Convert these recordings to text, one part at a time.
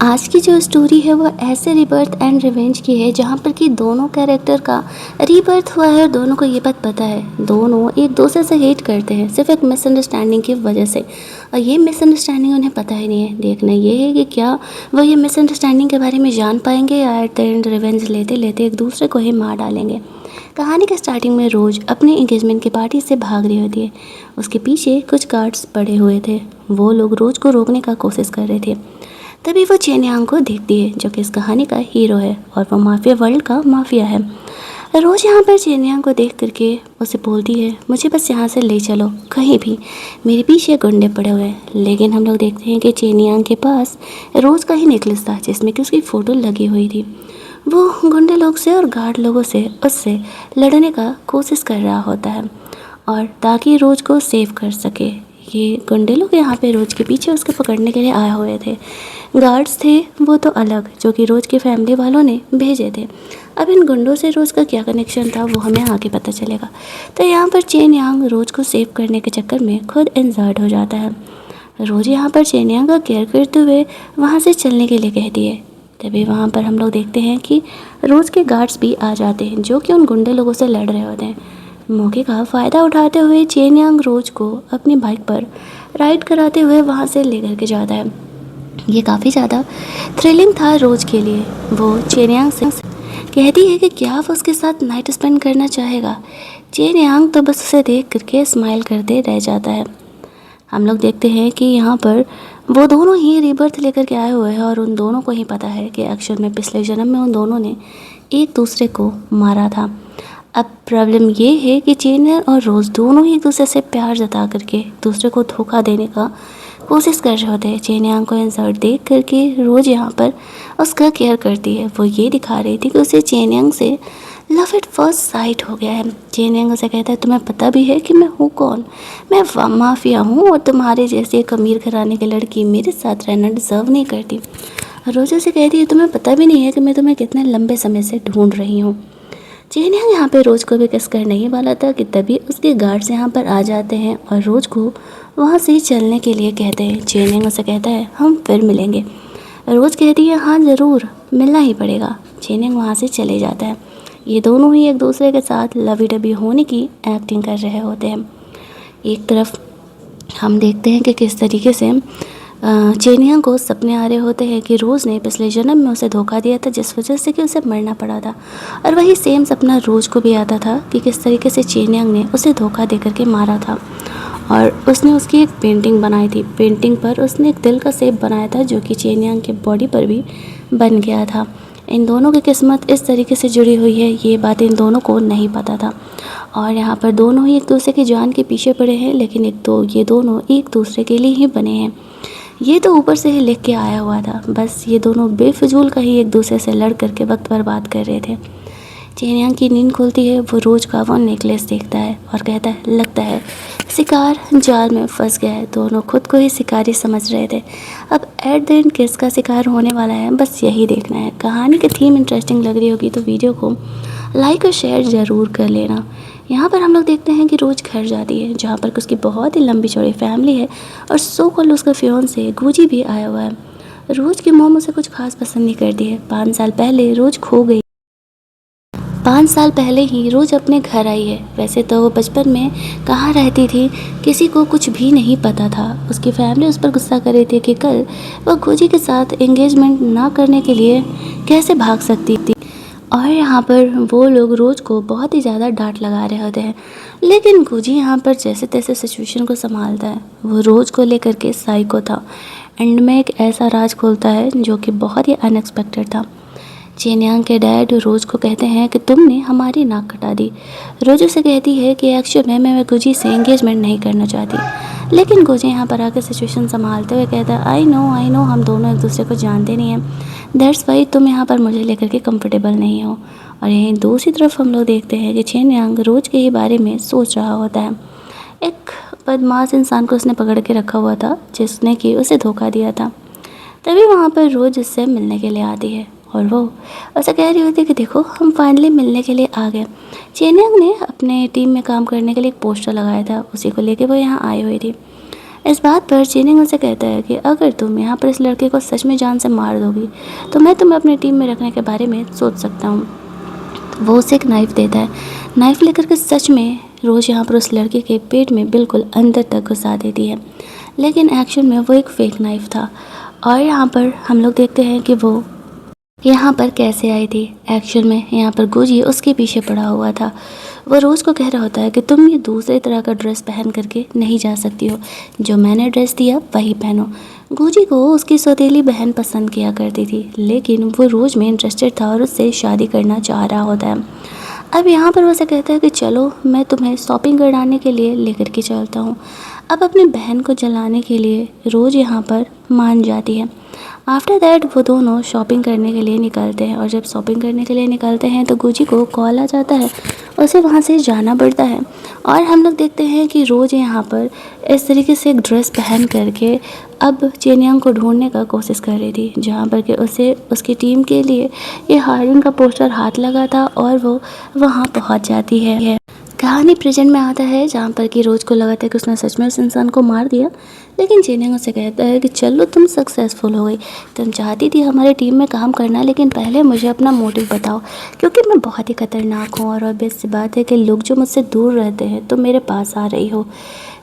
आज की जो स्टोरी है वो ऐसे रीबर्थ एंड रिवेंज की है जहाँ पर कि दोनों कैरेक्टर का रीबर्थ हुआ है और दोनों को ये बात पता है। दोनों एक दूसरे से हेट करते हैं सिर्फ एक मिसअंडरस्टैंडिंग की वजह से, और ये मिसअंडरस्टैंडिंग उन्हें पता ही नहीं है। देखना ये है कि क्या वो ये मिसअंडरस्टैंडिंग के बारे में जान पाएंगे या एट द एंड रिवेंज लेते लेते एक दूसरे को ही मार डालेंगे। कहानी के स्टार्टिंग में रोज अपने एंगेजमेंट की पार्टी से भाग रही होती है। उसके पीछे कुछ गार्ड्स पड़े हुए थे। वो लोग रोज को रोकने का कोशिश कर रहे थे। तभी वो चेन यांग को देखती है जो कि इस कहानी का हीरो है और वो माफिया वर्ल्ड का माफिया है। रोज़ यहाँ पर चेन यांग को देख करके उसे बोलती है, मुझे बस यहाँ से ले चलो कहीं भी, मेरे पीछे गुंडे पड़े हुए हैं। लेकिन हम लोग देखते हैं कि चेन यांग के पास रोज़ का ही नेकलेस था जिसमें कि उसकी फ़ोटो लगी हुई थी। वो गुंडे लोग से और गार्ड लोगों से उससे लड़ने का कोशिश कर रहा होता है और ताकि रोज़ को सेव कर सके। ये गुंडे लोग यहाँ पे रोज़ के पीछे उसको पकड़ने के लिए आए हुए थे। गार्ड्स थे वो तो अलग, जो कि रोज़ की फैमिली वालों ने भेजे थे। अब इन गुंडों से रोज़ का क्या कनेक्शन था वो हमें आगे पता चलेगा। तो यहाँ पर चेन यांग रोज़ को सेव करने के चक्कर में खुद इंजर्ड हो जाता है। रोज़ यहाँ पर चेन यांग का केयर करते हुए वहाँ से चलने के लिए कहती है। तभी वहाँ पर हम लोग देखते हैं कि रोज़ के गार्ड्स भी आ जाते हैं जो कि उन गुंडे लोगों से लड़ रहे होते हैं। मौके का फ़ायदा उठाते हुए चेन यांग रोज़ को अपनी बाइक पर राइड कराते हुए वहाँ से लेकर के जाता है। ये काफ़ी ज़्यादा थ्रिलिंग था रोज़ के लिए। वो चेन यांग से कहती है कि क्या वो उसके साथ नाइट स्पेंड करना चाहेगा। चेन यांग तो बस उसे देख करके स्माइल करते रह जाता है। हम लोग देखते हैं कि यहाँ पर वो दोनों ही रीबर्थ लेकर के आए हुए हैं और उन दोनों को ही पता है कि एक्चुअल में पिछले जन्म में उन दोनों ने एक दूसरे को मारा था। अब प्रॉब्लम ये है कि चेनर और रोज़ दोनों ही एक दूसरे से प्यार जता करके दूसरे को धोखा देने का कोशिश कर रहे होते हैं। चेन यांग को इंसर्ट देख करके रोज़ यहाँ पर उसका केयर करती है। वो ये दिखा रही थी कि उसे चेन यांग से लव एट फर्स्ट साइट हो गया है। चेन यांग उसे कहता है, तुम्हें पता भी है कि मैं हूँ कौन? मैं माफिया हूँ और तुम्हारे जैसे एक अमीर घराने की लड़की मेरे साथ रहना डिज़र्व नहीं करती। रोज़ उसे कहती है, तुम्हें पता भी नहीं है कि मैं तुम्हें कितने लंबे समय से ढूंढ रही हूँ। चेन यांग यहाँ पे रोज़ को भी किस करने ही वाला था कि तभी उसके गार्ड्स यहाँ पर आ जाते हैं और रोज़ को वहाँ से चलने के लिए कहते हैं। चेन यांग उसे कहता है, हम फिर मिलेंगे। रोज़ कहती है, हाँ ज़रूर, मिलना ही पड़ेगा। चेन यांग वहाँ से चले जाता है। ये दोनों ही एक दूसरे के साथ लवी डबी होने की एक्टिंग कर रहे होते हैं। एक तरफ हम देखते हैं कि किस तरीके से चेन यांग को सपने आ रहे होते हैं कि रोज़ ने पिछले जन्म में उसे धोखा दिया था जिस वजह से कि उसे मरना पड़ा था, और वही सेम सपना रोज़ को भी आता था कि किस तरीके से चेन यांग ने उसे धोखा दे करके मारा था। और उसने उसकी एक पेंटिंग बनाई थी। पेंटिंग पर उसने एक दिल का शेप बनाया था जो कि चेन यांग के बॉडी पर भी बन गया था। इन दोनों की किस्मत इस तरीके से जुड़ी हुई है, ये बात इन दोनों को नहीं पता था। और यहाँ पर दोनों ही एक दूसरे की जान के पीछे पड़े हैं, लेकिन ये दोनों एक दूसरे के लिए ही बने हैं। ये तो ऊपर से ही लिख के आया हुआ था, बस ये दोनों बेफिजूल का ही एक दूसरे से लड़ करके वक्त बर्बाद कर रहे थे। चेन यांग की नींद खुलती है। वो रोज़ का वो नेकलेस देखता है और कहता है, लगता है शिकार जाल में फंस गया है। दोनों खुद को ही शिकारी समझ रहे थे। अब एट द एंड किसका शिकार होने वाला है बस यही देखना है। कहानी की थीम इंटरेस्टिंग लग रही होगी तो वीडियो को लाइक और शेयर ज़रूर कर लेना। यहाँ पर हम लोग देखते हैं कि रोज़ घर जाती है जहाँ पर उसकी बहुत ही लंबी चौड़ी फैमिली है और सो कॉल उसका फियोंसे गुजी भी आया हुआ है। रोज़ की मोम उसे कुछ खास पसंद नहीं करती है। 5 साल पहले रोज़ खो गई। 5 साल पहले ही रोज़ अपने घर आई है। वैसे तो वो बचपन में कहाँ रहती थी किसी को कुछ भी नहीं पता था। उसकी फैमिली उस पर गुस्सा कर रही थी कि कल वो गुजी के साथ एंगेजमेंट ना करने के लिए कैसे भाग सकती थी। और यहाँ पर वो लोग रोज़ को बहुत ही ज़्यादा डांट लगा रहे होते हैं, लेकिन गुजी यहाँ पर जैसे तैसे सिचुएशन को संभालता है। वो रोज़ को लेकर के साइको था। एंड में एक ऐसा राज खोलता है जो कि बहुत ही अनएक्सपेक्टेड था। चेन यांग के डैड रोज़ को कहते हैं कि तुमने हमारी नाक कटा दी। रोज़ उसे कहती है कि एक्चुअल में मैं गुजी से एंगेजमेंट नहीं करना चाहती, लेकिन गुजी यहाँ पर आकर सिचुएशन संभालते हुए कहता है, आई नो हम दोनों एक दूसरे को जानते नहीं हैं, दैट्स वाई तुम यहाँ पर मुझे लेकर के कंफर्टेबल नहीं हो। और यहीं दूसरी तरफ हम लोग देखते हैं कि चेन यांग रोज़ के ही बारे में सोच रहा होता है। एक बदमाश इंसान को उसने पकड़ के रखा हुआ था जिसने कि उसे धोखा दिया था। तभी वहाँ पर रोज़ उससे मिलने के लिए आती है और वो ऐसा कह रही होती है कि देखो हम फाइनली मिलने के लिए आ गए। चेन यांग ने अपने टीम में काम करने के लिए एक पोस्टर लगाया था, उसी को लेके वो यहाँ आई हुई थी। इस बात पर चेनिंग उसे कहता है कि अगर तुम यहाँ पर इस लड़के को सच में जान से मार दोगी तो मैं तुम्हें अपनी टीम में रखने के बारे में सोच सकता हूँ। तो वो उसे एक नाइफ़ देता है। नाइफ़ लेकर के सच में रोज़ यहाँ पर उस लड़के के पेट में बिल्कुल अंदर तक घुसा देती है, लेकिन एक्चुअल में वो एक फ़ेक नाइफ़ था। और यहाँ पर हम लोग देखते हैं कि वो यहाँ पर कैसे आई थी। एक्चुअल में यहाँ पर गुजी उसके पीछे पड़ा हुआ था। वो रोज़ को कह रहा होता है कि तुम ये दूसरे तरह का ड्रेस पहन करके नहीं जा सकती हो, जो मैंने ड्रेस दिया वही पहनो। गुजी को उसकी सौतेली बहन पसंद किया करती थी, लेकिन वो रोज़ में इंटरेस्टेड था और उससे शादी करना चाह रहा होता है। अब यहाँ पर वो उसे कहता है कि चलो मैं तुम्हें शॉपिंग कराने के लिए लेकर के चलता हूँ। अब अपनी बहन को जलाने के लिए रोज़ यहाँ पर मान जाती है। आफ्टर दैट वो दोनों शॉपिंग करने के लिए निकलते हैं और जब शॉपिंग करने के लिए निकलते हैं तो गुजी को कॉल आ जाता है, उसे वहाँ से जाना पड़ता है। और हम लोग देखते हैं कि रोज़ यहाँ पर इस तरीके से एक ड्रेस पहन करके अब चेनियांग को ढूंढने का कोशिश कर रही थी, जहाँ पर कि उसे उसकी टीम के लिए ये हायरिंग का पोस्टर हाथ लगा था और वो वहाँ पहुँच जाती है। कहानी प्रेजेंट में आता है, जहाँ पर कि रोज़ को लगा था कि उसने सच में उस इंसान को मार दिया, लेकिन चेनियांग उससे कहता है कि चलो तुम सक्सेसफुल हो गई, तुम चाहती थी हमारे टीम में काम करना, लेकिन पहले मुझे अपना मोटिव बताओ, क्योंकि मैं बहुत ही खतरनाक हूँ और ऑब्वियस सी बात है कि लोग जो मुझसे दूर रहते हैं तो मेरे पास आ रही हो।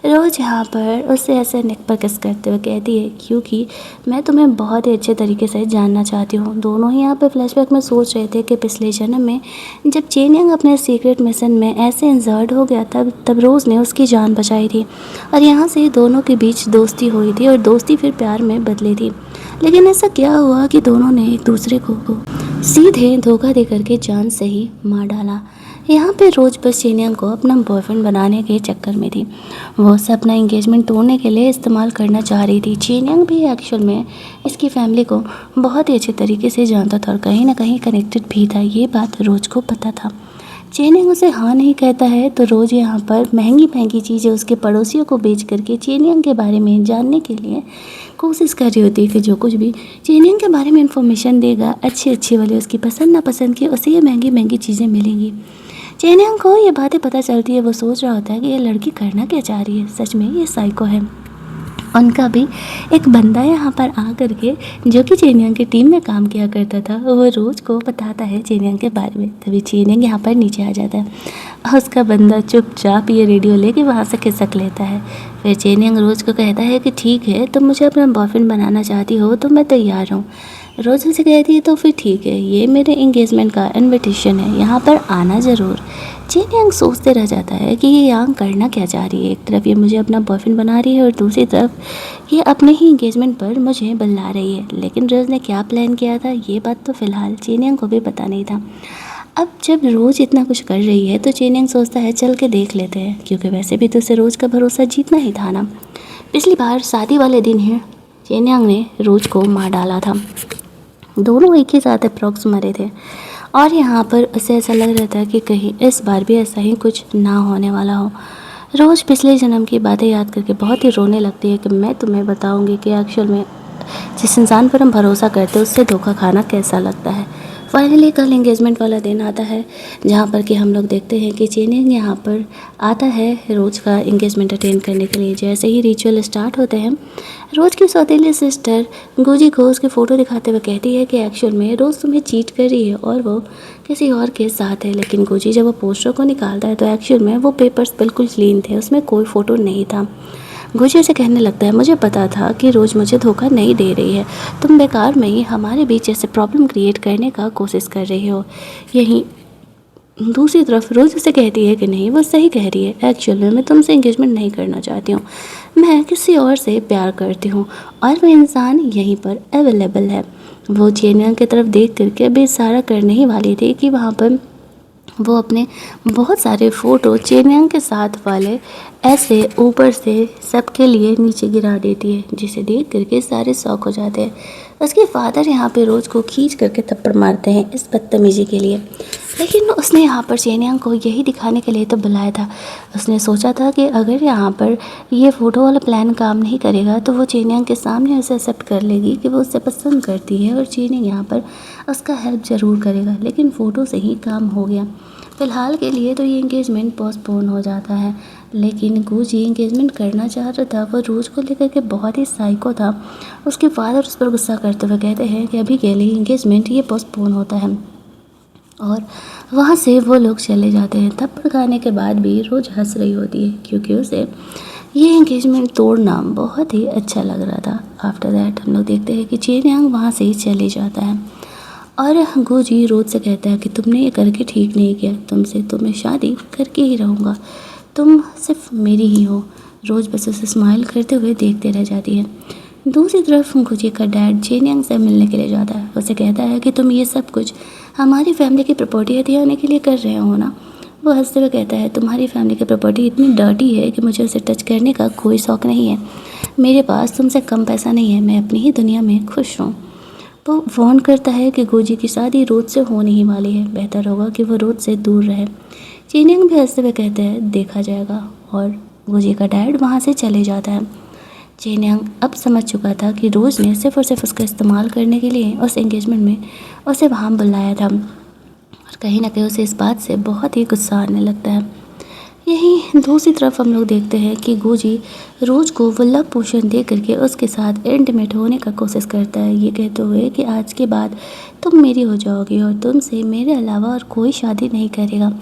रोज़ यहाँ पर उससे ऐसे नेक पर किस करते हुए कहती है क्योंकि मैं तुम्हें बहुत ही अच्छे तरीके से जानना चाहती हूँ। दोनों ही यहाँ पर फ्लैशबैक में सोच रहे थे कि पिछले जन्म में जब चेनियांग अपने सीक्रेट मिशन में ऐसे इंजर्ड हो गया तब रोज़ ने उसकी जान बचाई थी और यहाँ से दोनों के बीच दोस्ती हुई थी और दोस्ती फिर प्यार में बदली थी। लेकिन ऐसा क्या हुआ कि दोनों ने एक दूसरे को सीधे धोखा दे करके जान से ही मार डाला। यहाँ पे रोज़ बस चेनियांग को अपना बॉयफ्रेंड बनाने के चक्कर में थी। वो उसे अपना एंगेजमेंट तोड़ने के लिए इस्तेमाल करना चाह रही थी। चेनियांग भी एक्चुअल में इसकी फैमिली को बहुत ही अच्छे तरीके से जानता था और कहीं ना कहीं कनेक्टेड भी था। ये बात रोज़ को पता था। चेनियांग उसे हाँ नहीं कहता है तो रोज़ यहाँ पर महंगी महंगी चीज़ें उसके पड़ोसियों को बेच करके चेनियांग के बारे में जानने के लिए कोशिश कर रही होती है कि जो कुछ भी चेनियांग के बारे में इंफॉर्मेशन देगा अच्छी अच्छी वाली उसकी पसंद नापसंद की उसे ये महंगी महंगी चीज़ें मिलेंगी। चेनियांग को ये बातें पता चलती है। वो सोच रहा होता है कि ये लड़की करना क्या चाह रही है, सच में ये साइको है। उनका भी एक बंदा यहाँ पर आ करके जो कि चेनियांग की टीम में काम किया करता था, वो रोज़ को बताता है चेनियांग के बारे में। तभी चेनियांग यहाँ पर नीचे आ जाता है। उसका बंदा चुपचाप ये रेडियो लेके वहाँ से खिसक लेता है। फिर चेनियांग रोज़ को कहता है कि ठीक है, तुम मुझे अपना बॉयफ्रेंड बनाना चाहती हो तो मैं तैयार हूँ। रोज़ उसे कहती है तो फिर ठीक है, ये मेरे एंगेजमेंट का इनविटेशन है, यहाँ पर आना ज़रूर। चेनियांग सोचते रह जाता है कि ये यहाँ करना क्या चाह रही है। एक तरफ ये मुझे अपना बॉयफ्रेंड बना रही है और दूसरी तरफ ये अपने ही एंगेजमेंट पर मुझे बुला रही है। लेकिन रोज़ ने क्या प्लान किया था ये बात तो फ़िलहाल चेनियांग को भी पता नहीं था। अब जब रोज़ इतना कुछ कर रही है तो चेनियांग सोचता है चल के देख लेते हैं, क्योंकि वैसे भी तो उसे रोज़ का भरोसा जीतना ही था ना। पिछली बार शादी वाले दिन ही चेनियांग ने रोज़ को मार डाला था। दोनों एक ही साथ अप्रॉक्स मरे थे और यहाँ पर उसे ऐसा लग रहा था कि कहीं इस बार भी ऐसा ही कुछ ना होने वाला हो। रोज़ पिछले जन्म की बातें याद करके बहुत ही रोने लगती है कि मैं तुम्हें बताऊंगी कि एक्चुअल में जिस इंसान पर हम भरोसा करते हैं उससे धोखा खाना कैसा लगता है। फाइनली कल एंगेजमेंट वाला दिन आता है, जहाँ पर कि हम लोग देखते हैं कि चेनियांग यहाँ पर आता है रोज़ का एंगेजमेंट अटेंड करने के लिए। जैसे ही रिचुअल स्टार्ट होते हैं, रोज़ की सौतेली सिस्टर गुजी को उसके फ़ोटो दिखाते हुए कहती है कि एक्चुअल में रोज़ तुम्हें चीट कर रही है और वो किसी और के साथ है। लेकिन गुजी जब वो पोस्टर को निकालता है तो एक्चुअल में वो पेपर्स बिल्कुल क्लीन थे, उसमें कोई फ़ोटो नहीं था। गुजी उसे कहने लगता है मुझे पता था कि रोज़ मुझे धोखा नहीं दे रही है, तुम बेकार में ही हमारे बीच ऐसे प्रॉब्लम क्रिएट करने का कोशिश कर रही हो। यहीं दूसरी तरफ रोज़ उसे कहती है कि नहीं वो सही कह रही है, एक्चुअल में मैं तुमसे एंगेजमेंट नहीं करना चाहती हूँ, मैं किसी और से प्यार करती हूँ और वह इंसान यहीं पर अवेलेबल है। वो चेनियांग की तरफ देख करके अभी इशारा करने ही वाली थी कि वहाँ पर वो अपने बहुत सारे फ़ोटो चेनियांग के साथ वाले ऐसे ऊपर से सबके लिए नीचे गिरा देती है, जिसे देख करके सारे शॉक हो जाते हैं। उसके फादर यहाँ पे रोज़ को खींच करके थप्पड़ मारते हैं इस बदतमीज़ी के लिए। लेकिन उसने यहाँ पर चेनियांग को यही दिखाने के लिए तो बुलाया था। उसने सोचा था कि अगर यहाँ पर ये फ़ोटो वाला प्लान काम नहीं करेगा तो वो चेनियांग के सामने उसे एक्सेप्ट कर लेगी कि वो उसे पसंद करती है और चेनियांग यहाँ पर उसका हेल्प ज़रूर करेगा। लेकिन फ़ोटो से ही काम हो गया। फ़िलहाल के लिए तो ये एंगेजमेंट पोस्टपोन हो जाता है। लेकिन गुजी एंगेजमेंट करना चाह रहा था। वो रोज को लेकर के बहुत ही साइको था। उसके फादर उस पर गुस्सा करते हुए कहते हैं कि अभी के लिए एंगेजमेंट ये पोस्टपोन होता है और वहाँ से वो लोग चले जाते हैं। थप्पड़ खाने के बाद भी रोज हंस रही होती है क्योंकि उसे ये एंगेजमेंट तोड़ना बहुत ही अच्छा लग रहा था। आफ्टर दैट हम लोग देखते हैं कि चेन यांग वहाँ से चले जाता है और गुजी रोज से कहता है कि तुमने ये करके ठीक नहीं किया, तुमसे तो मैं शादी करके ही रहूँगा, तुम सिर्फ मेरी ही हो। रोज बस उसे स्माइल करते हुए देखते रह जाती है। दूसरी तरफ गुजी का डैड चेन यांग से मिलने के लिए जाता है। उसे कहता है कि तुम ये सब कुछ हमारी फैमिली की प्रॉपर्टी हथियाने के लिए कर रहे हो ना। वो हंसते हुए कहता है तुम्हारी फैमिली की प्रॉपर्टी इतनी डर्टी है कि मुझे उसे टच करने का कोई शौक़ नहीं है। मेरे पास तुमसे कम पैसा नहीं है, मैं अपनी ही दुनिया में खुश हूँ। वो वार्न करता है कि गुजी की शादी रोज से होने ही वाली है, बेहतर होगा कि वो रोज से दूर रहे। चेन यांग भी हंसते हुए कहते हैं देखा जाएगा और गुजी का डैड वहाँ से चले जाता है। चेन यांग अब समझ चुका था कि रोज ने सिर्फ और सिर्फ उसका इस्तेमाल करने के लिए उस एंगेजमेंट में उसे वहाँ बुलाया था और कहीं ना कहीं उसे इस बात से बहुत ही गुस्सा आने लगता है। यहीं दूसरी तरफ हम लोग देखते हैं कि गुजी रोज को वो लव पोशन दे करके उसके साथ इंटीमेट होने का कोशिश करता है, ये कहते हुए कि आज के बाद तुम मेरी हो जाओगी और तुमसे मेरे अलावा और कोई शादी नहीं करेगा।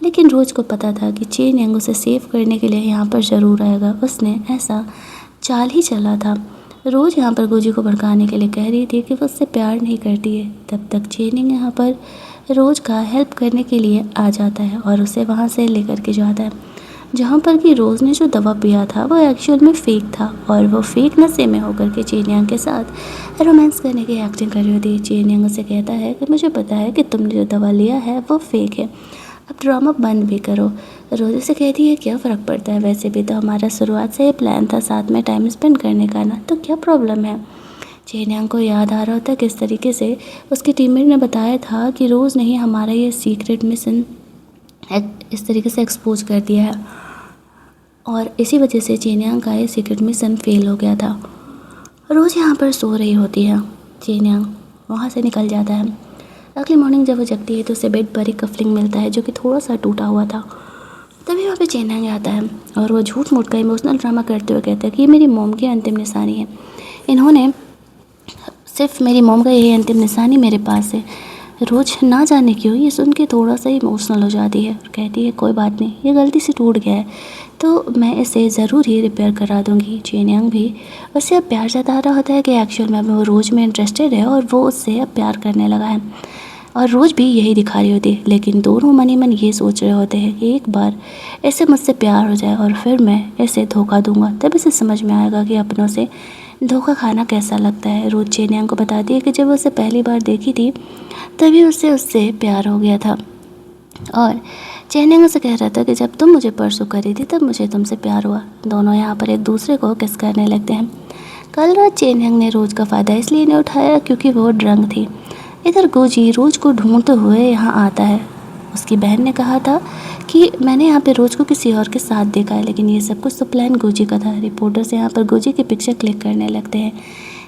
लेकिन रोज को पता था कि चेन यांग उसे सेव करने के लिए यहाँ पर ज़रूर आएगा। उसने ऐसा चाल ही चला था। रोज यहाँ पर गुजी को भड़काने के लिए कह रही थी कि वो उससे प्यार नहीं करती है। तब तक चेन यांग यहाँ पर रोज का हेल्प करने के लिए आ जाता है और उसे वहाँ से लेकर के जाता है जहाँ पर कि रोज ने जो दवा पिया था वो एक्चुअल में फेक था और वो फेक नशे में होकर के चेन यांग के साथ रोमांस करने की एक्टिंग कर रही होती है। चेन यांग उसे कहता है कि मुझे पता है कि तुमने जो दवा लिया है वो फेक है, अब ड्रामा बंद भी करो। रोज से कहती है क्या फ़र्क पड़ता है, वैसे भी तो हमारा शुरुआत से ही प्लान था साथ में टाइम स्पेंड करने का ना, तो क्या प्रॉब्लम है। चेन यांग को याद आ रहा होता किस तरीके से उसके टीममेट ने बताया था कि रोज़ ने ही हमारा ये सीक्रेट मिशन इस तरीके से एक्सपोज कर दिया है और इसी वजह से चेन यांग का ये सीक्रेट मिशन फेल हो गया था। रोज़ यहाँ पर सो रही होती है। चेन यांग वहाँ से निकल जाता है। अगली मॉर्निंग जब वो जगती है तो उसे बेड पर एक कफलिंग मिलता है जो कि थोड़ा सा टूटा हुआ था। तभी वहाँ पे चेन यांग आता है और वो झूठ मूठ का इमोशनल ड्रामा करते हुए कहता है कि ये मेरी मॉम की अंतिम निशानी है, इन्होंने सिर्फ मेरी मॉम का यही अंतिम निशानी मेरे पास है। रोज ना जाने क्यों ये सुन के थोड़ा सा इमोशनल हो जाती है और कहती है कोई बात नहीं, ये गलती से टूट गया है तो मैं इसे ज़रूर ही रिपेयर करा दूँगी। चेन यांग भी उससे अब प्यार जता रहा होता है कि एक्चुअल में अब वो रोज में इंटरेस्टेड है और वो उससे अब प्यार करने लगा है और रोज भी यही दिखा रही होती है। लेकिन दोनों मन ही मन ये सोच रहे होते हैं कि एक बार ऐसे मुझसे प्यार हो जाए और फिर मैं ऐसे धोखा दूंगा, तब इसे समझ में आएगा कि अपनों से धोखा खाना कैसा लगता है। रोज चेन यांग को बताती है कि जब उसे पहली बार देखी थी तभी उससे प्यार हो गया था और चेन यांग उसे कह रहा था कि जब तुम मुझे परसों करी थी तब मुझे तुमसे प्यार हुआ। दोनों यहाँ पर एक दूसरे को किस करने लगते हैं। कल रात चेन यांग ने रोज का फ़ायदा इसलिए नहीं उठाया क्योंकि वो ड्रंक थी। इधर गुजी रोज को ढूंढते हुए यहाँ आता है। उसकी बहन ने कहा था कि मैंने यहाँ पे रोज को किसी और के साथ देखा है, लेकिन ये सब कुछ तो प्लान गुजी का था। रिपोर्टर्स यहाँ पर गुजी की पिक्चर क्लिक करने लगते हैं।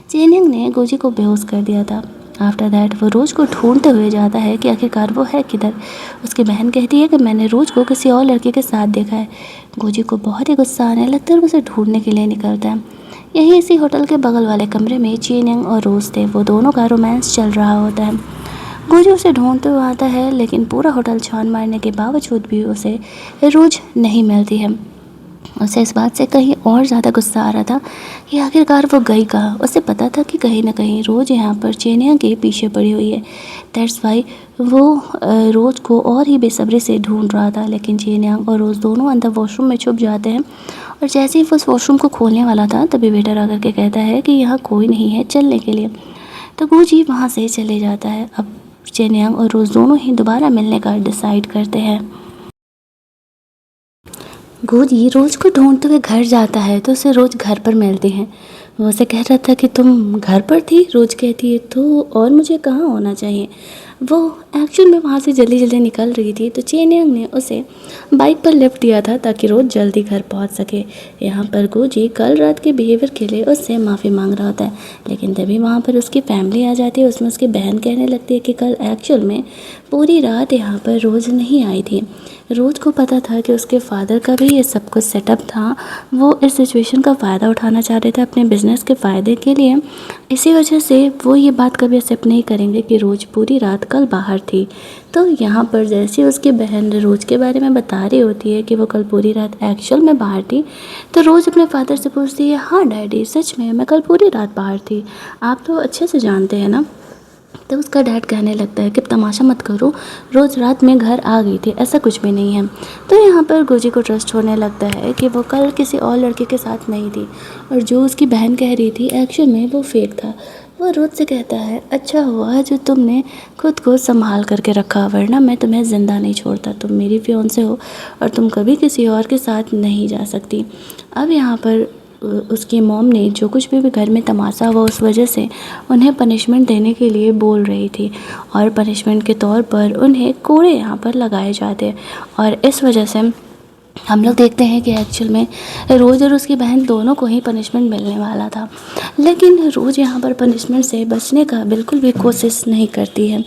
चेन यांग ने गुजी को बेहोश कर दिया था। आफ्टर दैट वो रोज को ढूंढते हुए जाता है कि आखिरकार वो है किधर। उसकी बहन कहती है कि मैंने रोज को किसी और लड़के के साथ देखा है। गुजी को बहुत ही गुस्सा आने लगता है और उसे ढूंढने के लिए निकलता है। यहीं इसी होटल के बगल वाले कमरे में चेन यांग और रोज थे। वो दोनों का रोमांस चल रहा होता है। गुजी उसे ढूंढते हुए आता है लेकिन पूरा होटल छान मारने के बावजूद भी उसे रोज नहीं मिलती है। उसे इस बात से कहीं और ज़्यादा गुस्सा आ रहा था कि आखिरकार वो गई कहाँ। उसे पता था कि कहीं ना कहीं रोज यहाँ पर चेन यांग के पीछे पड़ी हुई है। दैट्स वाई वो रोज को और ही बेसब्री से ढूंढ रहा था। लेकिन चेन यांग और रोज दोनों अंदर वॉशरूम में छुप जाते हैं और जैसे ही वो उस वॉशरूम को खोलने वाला था तभी वेटर आकर के कहता है कि यहाँ कोई नहीं है चलने के लिए। तो गुजी वहाँ से चले जाता है। अब चेन यांग और रोज दोनों ही दोबारा मिलने का डिसाइड करते हैं। गुजी रोज को ढूंढते हुए घर जाता है तो उसे रोज घर पर मिलते हैं। वो उसे कह रहा था कि तुम घर पर थी। रोज कहती है तो और मुझे कहाँ होना चाहिए। वो एक्चुअल में वहाँ से जल्दी जल्दी निकल रही थी तो चेन यांग ने उसे बाइक पर लिफ्ट दिया था ताकि रोज जल्दी घर पहुँच सके। यहाँ पर गोजी कल रात के बिहेवियर के लिए उससे माफ़ी मांग रहा होता है, लेकिन तभी वहाँ पर उसकी फैमिली आ जाती है। उसमें उसकी बहन कहने लगती है कि कल एक्चुअल में पूरी रात यहाँ पर रोज़ नहीं आई थी। रोज़ को पता था कि उसके फादर का भी ये सब कुछ सेटअप था। वो इस सिचुएशन का फ़ायदा उठाना चाह रहे थे अपने बिजनेस के फ़ायदे के लिए। इसी वजह से वो ये बात कभी एक्सेप्ट नहीं करेंगे कि रोज़ पूरी रात कल बाहर थी। तो यहाँ पर जैसे उसकी बहन रोज़ के बारे में बता रही होती है कि वो कल पूरी रात एक्चुअल में बाहर थी, तो रोज़ अपने फादर से पूछती है, हाँ डैडी सच में मैं कल पूरी रात बाहर थी, आप तो अच्छे से जानते हैं ना। तो उसका डैड कहने लगता है कि तमाशा मत करो, रोज़ रात में घर आ गई थी, ऐसा कुछ भी नहीं है। तो यहाँ पर गोजी को ट्रस्ट होने लगता है कि वो कल किसी और लड़के के साथ नहीं थी और जो उसकी बहन कह रही थी एक्चुअल में वो फेक था। वो रोज से कहता है, अच्छा हुआ जो तुमने खुद को संभाल करके रखा, वरना मैं तुम्हें ज़िंदा नहीं छोड़ता। तुम मेरी फियोंसे हो और तुम कभी किसी और के साथ नहीं जा सकती। अब यहाँ पर उसकी मॉम ने जो कुछ भी घर में तमाशा हुआ उस वजह से उन्हें पनिशमेंट देने के लिए बोल रही थी और पनिशमेंट के तौर पर उन्हें कोड़े यहाँ पर लगाए जाते और इस वजह से हम लोग देखते हैं कि एक्चुअल में रोज़ और उसकी बहन दोनों को ही पनिशमेंट मिलने वाला था, लेकिन रोज़ यहाँ पर पनिशमेंट से बचने का बिल्कुल भी कोशिश नहीं करती है।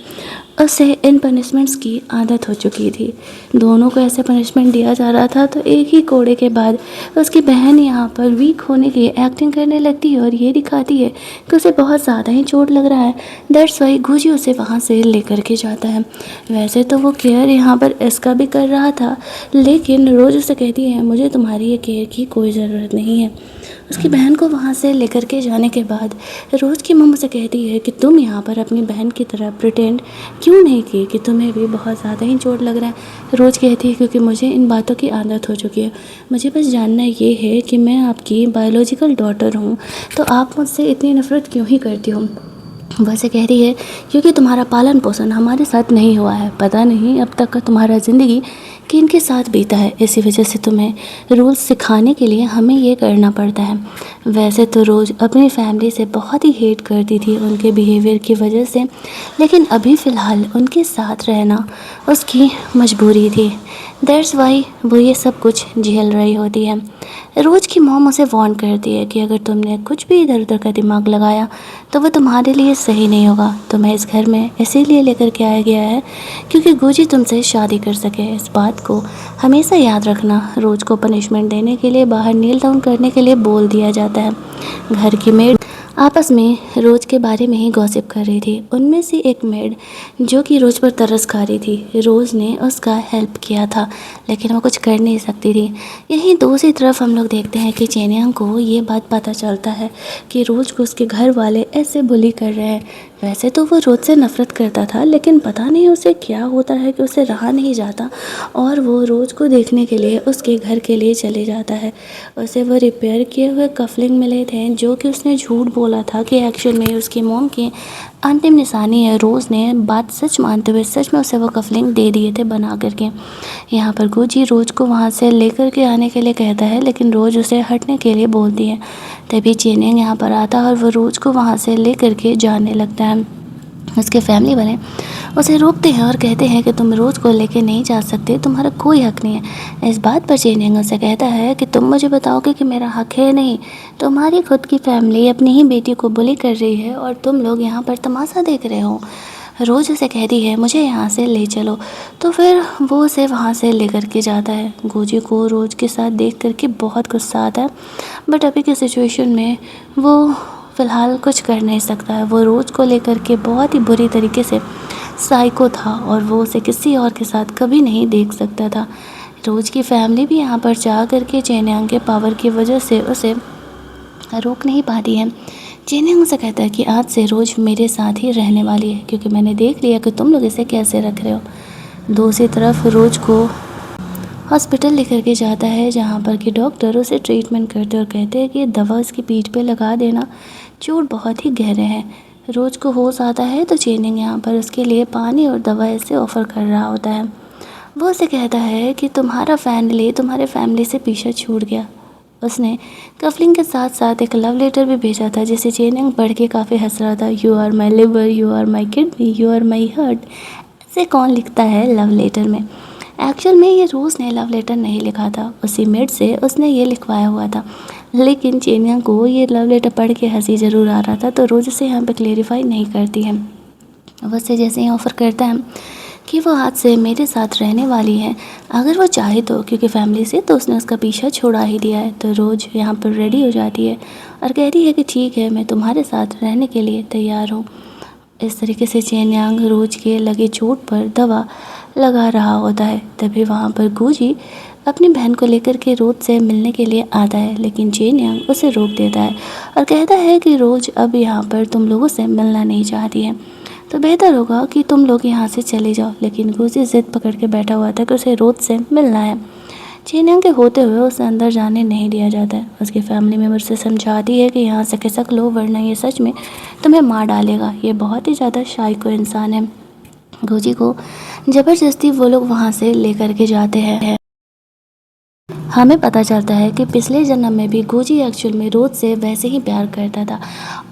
उसे इन पनिशमेंट्स की आदत हो चुकी थी। दोनों को ऐसे पनिशमेंट दिया जा रहा था तो एक ही कोड़े के बाद उसकी बहन यहाँ पर वीक होने की एक्टिंग करने लगती है और ये दिखाती है कि उसे बहुत ज़्यादा ही चोट लग रहा है। दैट्स वाई गुजी उसे वहाँ से लेकर के जाता है। वैसे तो वो केयर यहाँ पर इसका भी कर रहा था, लेकिन रोज़ उसे कहती है मुझे तुम्हारी ये केयर की कोई ज़रूरत नहीं है। उसकी बहन को वहाँ से लेकर के जाने के बाद रोज़ की मम्मी से कहती है कि तुम यहाँ पर अपनी बहन की तरह प्रिटेंड क्यों नहीं की कि तुम्हें भी बहुत ज़्यादा ही चोट लग रहा है। रोज़ कहती है क्योंकि मुझे इन बातों की आदत हो चुकी है, मुझे बस जानना ये है कि मैं आपकी बायोलॉजिकल डॉटर हूँ, तो आप मुझसे इतनी नफ़रत क्यों ही करती हो। वैसे कह रही है क्योंकि तुम्हारा पालन पोषण हमारे साथ नहीं हुआ है, पता नहीं अब तक का तुम्हारा ज़िंदगी किनके साथ बीता है, इसी वजह से तुम्हें रूल्स सिखाने के लिए हमें ये करना पड़ता है। वैसे तो रोज़ अपनी फैमिली से बहुत ही हेट करती थी उनके बिहेवियर की वजह से, लेकिन अभी फ़िलहाल उनके साथ रहना उसकी मजबूरी थी। दैट्स वाई वो ये सब कुछ झेल रही होती है। रोज़ की मॉम उसे वार्न करती है कि अगर तुमने कुछ भी इधर उधर का दिमाग लगाया तो वो तुम्हारे लिए सही नहीं होगा। तुम्हें इस घर में इसीलिए लेकर के आया गया है क्योंकि गुजी तुमसे शादी कर सके। इस बात को हमेशा याद रखना। रोज़ को पनिशमेंट देने के लिए बाहर नील डाउन करने के लिए बोल दिया जाता है। घर की मेड आपस में रोज़ के बारे में ही गॉसिप कर रही थी। उनमें से एक मेड जो कि रोज़ पर तरस खा रही थी, रोज़ ने उसका हेल्प किया था लेकिन वो कुछ कर नहीं सकती थी। यहीं दूसरी तरफ हम लोग देखते हैं कि चेन यांग को ये बात पता चलता है कि रोज़ को उसके घर वाले ऐसे बुली कर रहे हैं। वैसे तो वो रोज़ से नफ़रत करता था, लेकिन पता नहीं उसे क्या होता है कि उसे रहा नहीं जाता और वो रोज़ को देखने के लिए उसके घर के लिए चले जाता है। उसे वो रिपेयर किए हुए कफलिंग मिले थे जो कि उसने झूठ बोला था कि एक्चुअल में उसकी मॉम की अंतिम निशानी है। रोज़ ने बात सच मानते हुए सच में उसे वो कफलिंग दे दिए थे बना करके। यहाँ पर गुजी रोज़ को वहाँ से लेकर के आने के लिए कहता है, लेकिन रोज़ उसे हटने के लिए बोलती है। तभी चेन यांग यहाँ पर आता है और वो रोज़ को वहाँ से लेकर के जाने लगता है। उसके फैमिली वाले उसे रोकते हैं और कहते हैं कि तुम रोज़ को लेके नहीं जा सकते, तुम्हारा कोई हक नहीं है। इस बात पर चेन यांग उसे कहता है कि तुम मुझे बताओगे कि मेरा हक है नहीं, तुम्हारी खुद की फैमिली अपनी ही बेटी को बुली कर रही है और तुम लोग यहाँ पर तमाशा देख रहे हो। रोज़ उसे कहती है मुझे यहाँ से ले चलो, तो फिर वो उसे वहाँ से लेकर के जाता है। गुजी को रोज़ के साथ देख करके बहुत गुस्सा आता है, बट अभी की सिचुएशन में वो फ़िलहाल कुछ कर नहीं सकता है। वो रोज़ को लेकर के बहुत ही बुरी तरीके से साइको था और वो उसे किसी और के साथ कभी नहीं देख सकता था। रोज़ की फैमिली भी यहाँ पर जा करके चेन यांग के पावर की वजह से उसे रोक नहीं पाती है। चेन यांग उसे कहता है कि आज से रोज़ मेरे साथ ही रहने वाली है क्योंकि मैंने देख लिया कि तुम लोग इसे कैसे रख रहे हो। दूसरी तरफ रोज़ को हॉस्पिटल लेकर के जाता है जहाँ पर कि डॉक्टर उसे ट्रीटमेंट करते और कहते हैं कि दवा उसकी पीठ पे लगा देना, चोट बहुत ही गहरे हैं। रोज़ को होश आता है तो चेन यांग यहाँ पर उसके लिए पानी और दवा ऐसे ऑफ़र कर रहा होता है। वो उसे कहता है कि तुम्हारा फैमिली तुम्हारे फैमिली से पीछा छूट गया, उसने कफलिंग के साथ साथ एक लव लेटर भी भेजा था जिसे चेन यंग पढ़ के काफ़ी हंस रहा था। You are my liver, you are my kidney, you are my heart. ऐसे कौन लिखता है लव लेटर में। एक्चुअल में ये रोज़ ने लव लेटर नहीं लिखा था, उसी मेड से उसने ये लिखवाया हुआ था। लेकिन चेन यंग को ये लव लेटर पढ़ के हंसी ज़रूर आ रहा था, तो रोज़ इसे यहाँ पे क्लेरिफाई नहीं करती है। वो उसे जैसे ही ऑफ़र करता है कि वो आज से मेरे साथ रहने वाली है अगर वो चाहे तो, क्योंकि फैमिली से तो उसने उसका पीछा छोड़ा ही दिया है। तो रोज़ यहाँ पर रेडी हो जाती है और कहती है कि ठीक है, मैं तुम्हारे साथ रहने के लिए तैयार हूँ। इस तरीके से चेन यांग रोज के लगे चोट पर दवा लगा रहा होता है। तभी वहाँ पर गुजी अपनी बहन को लेकर के रोज से मिलने के लिए आता है, लेकिन चेन यांग उसे रोक देता है और कहता है कि रोज अब यहाँ पर तुम लोगों से मिलना नहीं चाहती है, तो बेहतर होगा कि तुम लोग यहाँ से चले जाओ। लेकिन गुजी जिद पकड़ के बैठा हुआ था कि उसे रोज से मिलना है। चेन यांग के होते हुए उसे अंदर जाने नहीं दिया जाता है। उसकी फैमिली मेम्बर से समझाती है कि यहाँ से खिसक लो वरना ये सच में तुम्हें मार डालेगा। ये बहुत ही ज़्यादा शाइको इंसान है। गुजी को ज़बरदस्ती वो लोग वहाँ से लेकर के जाते हैं। हमें पता चलता है कि पिछले जन्म में भी गुजी एक्चुअल में रोज से वैसे ही प्यार करता था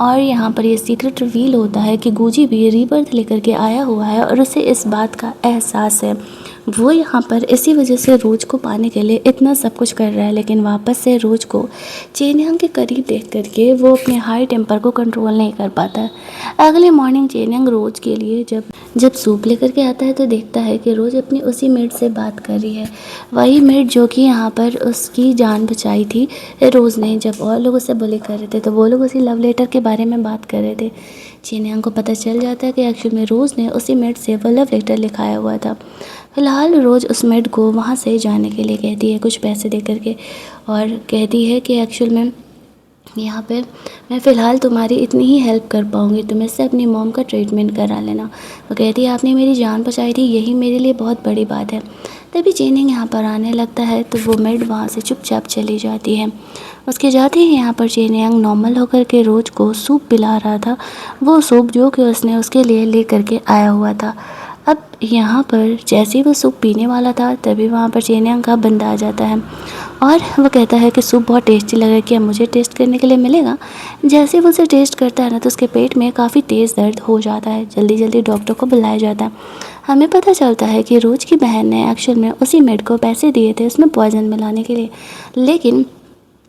और यहाँ पर ये सीक्रेट रिवील होता है कि गुजी भी रीबर्थ लेकर के आया हुआ है और उसे इस बात का एहसास है। वो यहाँ पर इसी वजह से रोज को पाने के लिए इतना सब कुछ कर रहा है, लेकिन वापस से रोज को चेन यांग के करीब देख करके वो अपने हाई टेम्पर को कंट्रोल नहीं कर पाता है। अगले मॉर्निंग चेन यांग रोज के लिए जब सूप लेकर के आता है तो देखता है कि रोज अपनी उसी मेड से बात कर रही है, वही मेड जो कि यहाँ पर उसकी जान बचाई थी रोज़ ने। जब और लोग उसे बुली कर रहे थे तो वो लोग उसी लव लेटर के बारे में बात कर रहे थे। चेन यांग को पता चल जाता है कि एक्चुअल में रोज़ ने उसी मेड से वो लव लेटर लिखाया हुआ था। फिलहाल रोज़ उस मेड को वहाँ से जाने के लिए कहती है कुछ पैसे दे करके, और कहती है कि एक्चुअल में यहाँ पे मैं फ़िलहाल तुम्हारी इतनी ही हेल्प कर पाऊँगी, तुम इससे अपनी मॉम का ट्रीटमेंट करा लेना। वो कहती है आपने मेरी जान बचाई थी, यही मेरे लिए बहुत बड़ी बात है। तभी चेन यांग यहाँ पर आने लगता है तो वो मेड वहाँ से चुपचाप चली जाती है। उसके जाते ही यहाँ पर चेन यांग नॉर्मल होकर के रोज को सूप पिला रहा था, वो सूप जो कि उसने उसके लिए ले करके आया हुआ था। अब यहाँ पर जैसे ही वो सूप पीने वाला था तभी वहाँ पर चेन यांग का बंदा आ जाता है और वो कहता है कि सूप बहुत टेस्टी लग रहा है, क्या मुझे टेस्ट करने के लिए मिलेगा। जैसे ही वो उसे टेस्ट करता है ना तो उसके पेट में काफ़ी तेज़ दर्द हो जाता है। जल्दी जल्दी डॉक्टर को बुलाया जाता है। हमें पता चलता है कि रोज की बहन ने एक्चुअल में उसी मेड को पैसे दिए थे उसमें पॉइज़न मिलाने के लिए, लेकिन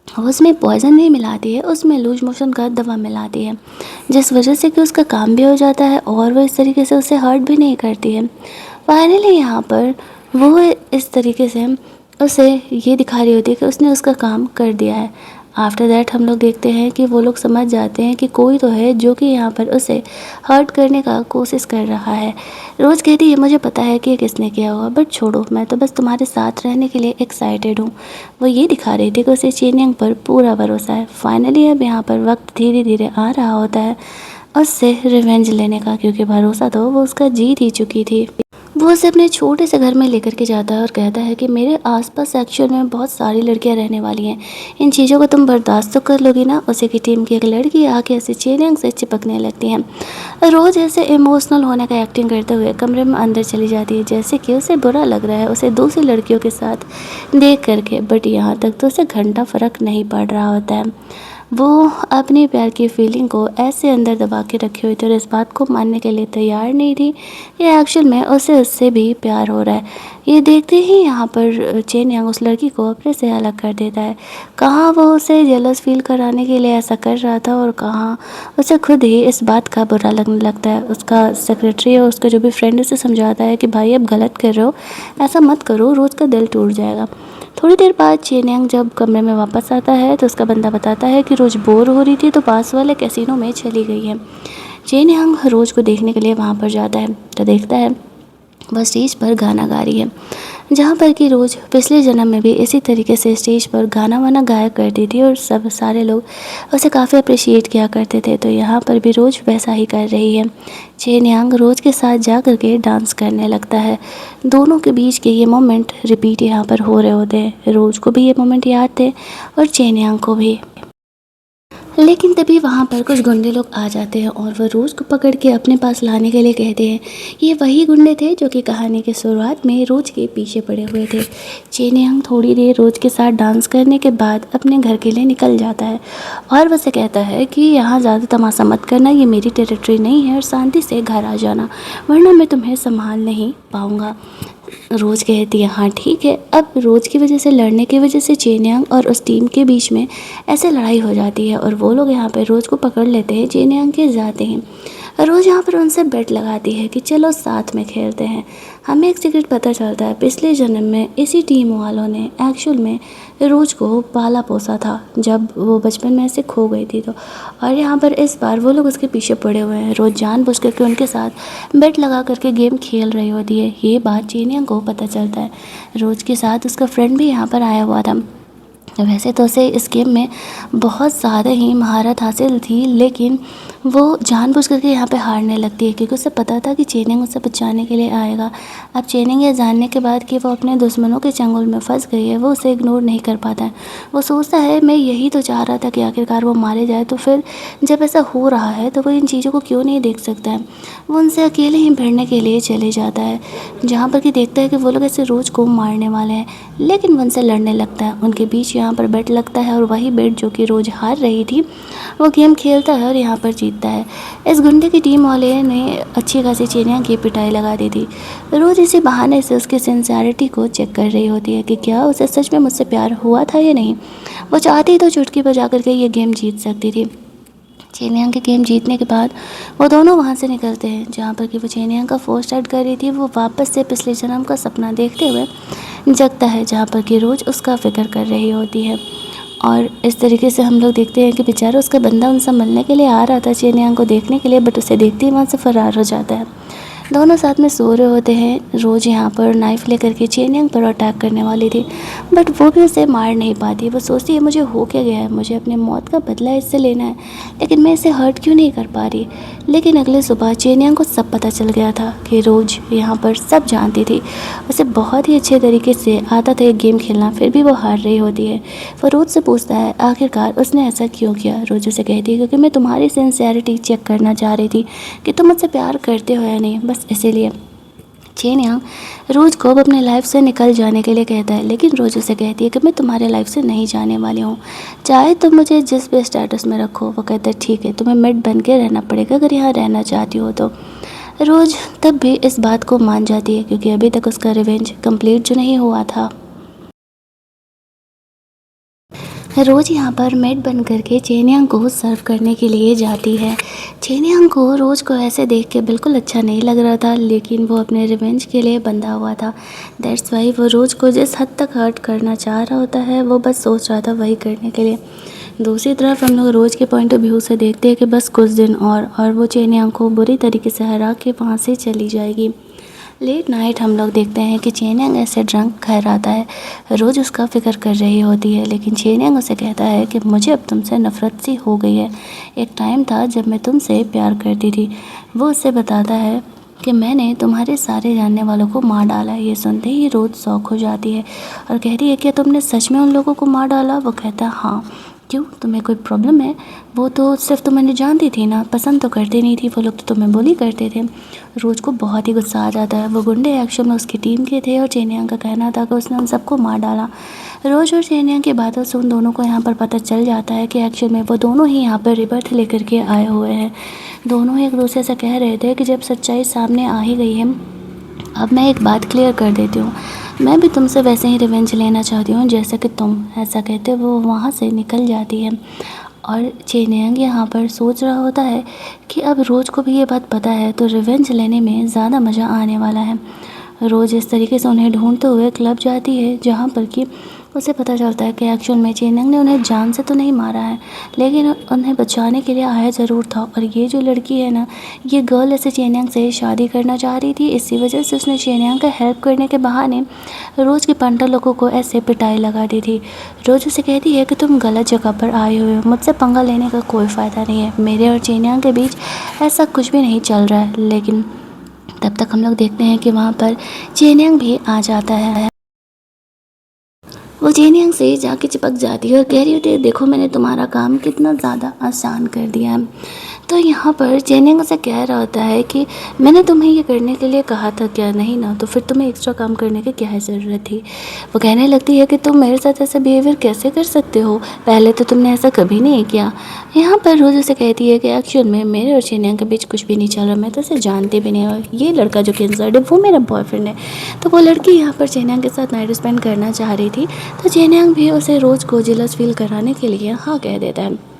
उसमें पॉइज़न नहीं मिलाती है, उसमें लूज मोशन का दवा मिलाती है, जिस वजह से कि उसका काम भी हो जाता है और वो इस तरीके से उसे हर्ट भी नहीं करती है। फाइनली यहाँ पर वो इस तरीके से उसे ये दिखा रही होती है कि उसने उसका काम कर दिया है। आफ्टर दैट हम लोग देखते हैं कि वो लोग समझ जाते हैं कि कोई तो है जो कि यहाँ पर उसे हर्ट करने का कोशिश कर रहा है। रोज़ कहती है मुझे पता है कि ये किसने किया होगा, बट छोड़ो, मैं तो बस तुम्हारे साथ रहने के लिए एक्साइटेड हूँ। वो ये दिखा रही थी कि उसे चेन यांग पर पूरा भरोसा है। फाइनली अब यहाँ पर वक्त धीरे धीरे आ रहा होता है उससे रिवेंज लेने का, क्योंकि भरोसा तो वो उसका जीत ही चुकी थी। वो उसे अपने छोटे से घर में लेकर के जाता है और कहता है कि मेरे आसपास एक्चुअल में बहुत सारी लड़कियां रहने वाली हैं, इन चीज़ों को तुम बर्दाश्त तो कर लोगी ना। उसी की टीम की एक लड़की आके ऐसे चेन यांग से चिपकने लगती है। रोज़ ऐसे इमोशनल होने का एक्टिंग करते हुए कमरे में अंदर चली जाती है, जैसे कि उसे बुरा लग रहा है उसे दूसरी लड़कियों के साथ देख करके, बट यहाँ तक तो उसे घंटा फ़र्क नहीं पड़ रहा होता है। वो अपने प्यार की फीलिंग को ऐसे अंदर दबा के रखी हुई थी और इस बात को मानने के लिए तैयार नहीं थी ये एक्चुअल में उसे उससे भी प्यार हो रहा है। ये देखते ही यहाँ पर चेन यांग उस लड़की को अपने से अलग कर देता है। कहाँ वो उसे जेलस फील कराने के लिए ऐसा कर रहा था और कहाँ उसे खुद ही इस बात का बुरा लगने लगता है। उसका सेक्रेटरी और उसका जो भी फ्रेंड उसे समझाता है कि भाई अब गलत कर रहे हो, ऐसा मत करो, रोज़ का दिल टूट जाएगा। थोड़ी देर बाद चेन यांग जब कमरे में वापस आता है तो उसका बंदा बताता है कि रोज़ बोर हो रही थी तो पास वाले कैसीनो में चली गई है। चेन यांग रोज़ को देखने के लिए वहाँ पर जाता है तो देखता है वह स्टेज पर गाना गा रही है, जहाँ पर कि रोज़ पिछले जन्म में भी इसी तरीके से स्टेज पर गाना वाना गाया करती थी और सब सारे लोग उसे काफ़ी अप्रिशिएट किया करते थे। तो यहाँ पर भी रोज़ वैसा ही कर रही है। चेन यांग रोज़ के साथ जा कर के डांस करने लगता है। दोनों के बीच के ये मोमेंट रिपीट यहाँ पर हो रहे होते हैं। रोज़ को भी ये मोमेंट याद थे और चेन यांग को भी। लेकिन तभी वहाँ पर कुछ गुंडे लोग आ जाते हैं और वो रोज़ को पकड़ के अपने पास लाने के लिए कहते हैं। ये वही गुंडे थे जो कि कहानी के शुरुआत में रोज़ के पीछे पड़े हुए थे। चेन यंग थोड़ी देर रोज़ के साथ डांस करने के बाद अपने घर के लिए निकल जाता है और वसे कहता है कि यहाँ ज़्यादा तमाशा मत करना, ये मेरी टेरिटरी नहीं है और शांति से घर आ जाना, वरना मैं तुम्हें संभाल नहीं पाऊँगा। रोज़ कहती है हाँ ठीक है। अब रोज़ की वजह से लड़ने की वजह से चेन यांग और उस टीम के बीच में ऐसे लड़ाई हो जाती है और वो लोग यहाँ पर रोज़ को पकड़ लेते हैं। चेन यांग के जाते हैं। रोज़ यहाँ पर उनसे बेट लगाती है कि चलो साथ में खेलते हैं। हमें एक सीक्रेट पता चलता है, पिछले जन्म में इसी टीम वालों ने एक्चुअल में रोज़ को पाला पोसा था जब वो बचपन में ऐसे खो गई थी। तो और यहाँ पर इस बार वो लोग उसके पीछे पड़े हुए हैं। रोज़ जानबूझ करके उनके साथ बेट लगा करके गेम खेल रही होती है। ये बात चेन यांग को पता चलता है। रोज़ के साथ उसका फ्रेंड भी यहाँ पर आया हुआ था। वैसे तो उसे इस गेम में बहुत ज़्यादा ही महारत हासिल थी, लेकिन वो जानबूझ करके यहाँ पे हारने लगती है क्योंकि उसे पता था कि चेन यांग उसे बचाने के लिए आएगा। अब चेन यांग ये जानने के बाद कि वो अपने दुश्मनों के चंगुल में फंस गई है, वो उसे इग्नोर नहीं कर पाता है। वो सोचता है मैं यही तो चाह रहा था कि आखिरकार वो मारे जाए, तो फिर जब ऐसा हो रहा है तो वो इन चीज़ों को क्यों नहीं देख सकता है। वो उनसे अकेले ही भिड़ने के लिए चले जाता है, जहाँ पर कि देखता है कि वो लोग ऐसे रोज़ को मारने वाले हैं, लेकिन वो उनसे लड़ने लगता है। उनके बीच यहाँ पर बेट लगता है और वही बेट जो कि रोज़ हार रही थी वो गेम खेलता है और यहाँ पर जीतता है। इस गुंडे की टीम वाले ने अच्छी खासी चेन यांग की पिटाई लगा दी थी। रोज़ इसी बहाने से उसकी सिंसियरिटी को चेक कर रही होती है कि क्या उसे सच में मुझसे प्यार हुआ था या नहीं। वो चाहती तो चुटकी बजा करके ये गेम जीत सकती थी। चेन यांग के गेम जीतने के बाद वो दोनों वहाँ से निकलते हैं, जहाँ पर कि वो चेन यांग का फोर्स स्टार्ट कर रही थी। वो वापस से पिछले जन्म का सपना देखते हुए जगता है, जहाँ पर कि रोज़ उसका फिक्र कर रही होती है। और इस तरीके से हम लोग देखते हैं कि बेचारा उसका बंदा उनसे मिलने के लिए आ रहा था चेन यांग को देखने के लिए, बट उसे देखते ही वहाँ से फरार हो जाता है। दोनों साथ में सो रहे होते हैं। रोज़ यहाँ पर नाइफ़ लेकर के चेन यांग पर अटैक करने वाली थी, बट वो भी उसे मार नहीं पाती। वो सोचती है मुझे हो क्या गया है, मुझे अपने मौत का बदला इससे लेना है, लेकिन मैं इसे हर्ट क्यों नहीं कर पा रही। लेकिन अगले सुबह चेन यांग को सब पता चल गया था कि रोज़ यहाँ पर सब जानती थी। उसे बहुत ही अच्छे तरीके से आता था एक गेम खेलना, फिर भी वो हार रही होती है। वो रोज़ से पूछता है आखिरकार उसने ऐसा क्यों किया। रोज़ उसे कहती है क्योंकि मैं तुम्हारी सिंसियरिटी चेक करना चाह रही थी कि तुम मुझसे प्यार करते हो या नहीं, बस इसीलिए। चेन यांग रोज़ को अब अपने लाइफ से निकल जाने के लिए कहता है, लेकिन रोज़ उसे कहती है कि मैं तुम्हारे लाइफ से नहीं जाने वाली हूँ, चाहे तुम मुझे जिस भी स्टेटस में रखो। वो कहता है ठीक है, तुम्हें मेड बन के रहना पड़ेगा अगर यहाँ रहना चाहती हो तो। रोज़ तब भी इस बात को मान जाती है क्योंकि अभी तक उसका रिवेंज कंप्लीट जो नहीं हुआ था। रोज़ यहाँ पर मेड बन करके चेन यांग को सर्व करने के लिए जाती है। चेन यांग को रोज़ को ऐसे देख के बिल्कुल अच्छा नहीं लग रहा था, लेकिन वो अपने रिवेंज के लिए बंधा हुआ था। दैट्स वाई वो रोज़ को जिस हद तक हर्ट करना चाह रहा होता है वो बस सोच रहा था वही करने के लिए। दूसरी तरफ हम लोग रोज़ के पॉइंट ऑफ व्यू से देखते हैं कि बस कुछ दिन और वो चेन यांग को बुरी तरीके से हरा के वहाँ से चली जाएगी। लेट नाइट हम लोग देखते हैं कि चेन यांग ऐसे ड्रंक घर आता है। रोज़ उसका फिक्र कर रही होती है, लेकिन चेन यांग उसे कहता है कि मुझे अब तुमसे नफ़रत सी हो गई है। एक टाइम था जब मैं तुमसे प्यार करती थी। वो उससे बताता है कि मैंने तुम्हारे सारे जानने वालों को मार डाला है। ये सुनते ही रोज़ शौक हो जाती है और कहती है कि तुमने सच में उन लोगों को मार डाला। वो कहता है हाँ। क्यों, तुम्हें कोई प्रॉब्लम है? वो तो सिर्फ तुम्हें जानती थी ना, पसंद तो करती नहीं थी, वो लोग तो तुम्हें बोली करते थे। रोज़ को बहुत ही गुस्सा आ जाता है। वो गुंडे एक्चुअल में उसकी टीम के थे और चेन यांग का कहना था कि उसने उन सबको मार डाला। रोज़ और चेन यांग की बातों से उन दोनों को यहाँ पर पता चल जाता है कि एक्चुअल में वो दोनों ही यहाँ पर रिबर्थ लेकर के आए हुए हैं। दोनों एक दूसरे से कह रहे थे कि जब सच्चाई सामने आ ही गई है, अब मैं एक बात क्लियर कर देती हूँ, मैं भी तुमसे वैसे ही रिवेंज लेना चाहती हूँ जैसा कि तुम। ऐसा कहते वो वहाँ से निकल जाती है और चेन यांग यहाँ पर सोच रहा होता है कि अब रोज़ को भी ये बात पता है तो रिवेंज लेने में ज़्यादा मज़ा आने वाला है। रोज़ इस तरीके से उन्हें ढूंढते हुए क्लब जाती है, जहाँ पर कि उसे पता चलता है कि एक्चुअल में चेन यांग ने उन्हें जान से तो नहीं मारा है, लेकिन उन्हें बचाने के लिए आया ज़रूर था। और ये जो लड़की है ना, ये गर्ल ऐसे चेन यांग से शादी करना चाह रही थी। इसी वजह से उसने चेन यांग का हेल्प करने के बहाने रोज़ के 15 लोगों को ऐसे पिटाई लगा दी थी। रोज़ उसे कहती है कि तुम गलत जगह पर आए हुए हो, मुझसे पंगा लेने का कोई फ़ायदा नहीं है, मेरे और चेन यांग के बीच ऐसा कुछ भी नहीं चल रहा है। लेकिन तब तक हम लोग देखते हैं कि वहाँ पर चेन यांग भी आ जाता है। वो जेनियंग से जाके चिपक जाती है और कह रही होती है, देखो मैंने तुम्हारा काम कितना ज़्यादा आसान कर दिया है। तो यहाँ पर जेनियंग उसे कह रहा होता है कि मैंने तुम्हें ये करने के लिए कहा था क्या, नहीं ना, तो फिर तुम्हें एक्स्ट्रा काम करने की क्या ज़रूरत थी। वो कहने लगती है कि तुम मेरे साथ ऐसा बिहेवियर कैसे कर सकते हो, पहले तो तुमने ऐसा कभी नहीं किया। यहाँ पर रोज़ उसे कहती है कि एक्चुअल में मेरे और जेनियंग के बीच कुछ भी नहीं चल रहा, मैं तो उसे जानती भी नहीं, और ये लड़का जो कि इंसर्ट है वो मेरा बॉयफ्रेंड है। तो वो लड़की यहाँ पर जेनियंग के साथ नाइट स्पेंड करना चाह रही थी, तो जेनियंग भी उसे रोज़ को जेलस फील कराने के लिए हाँ कह देता है।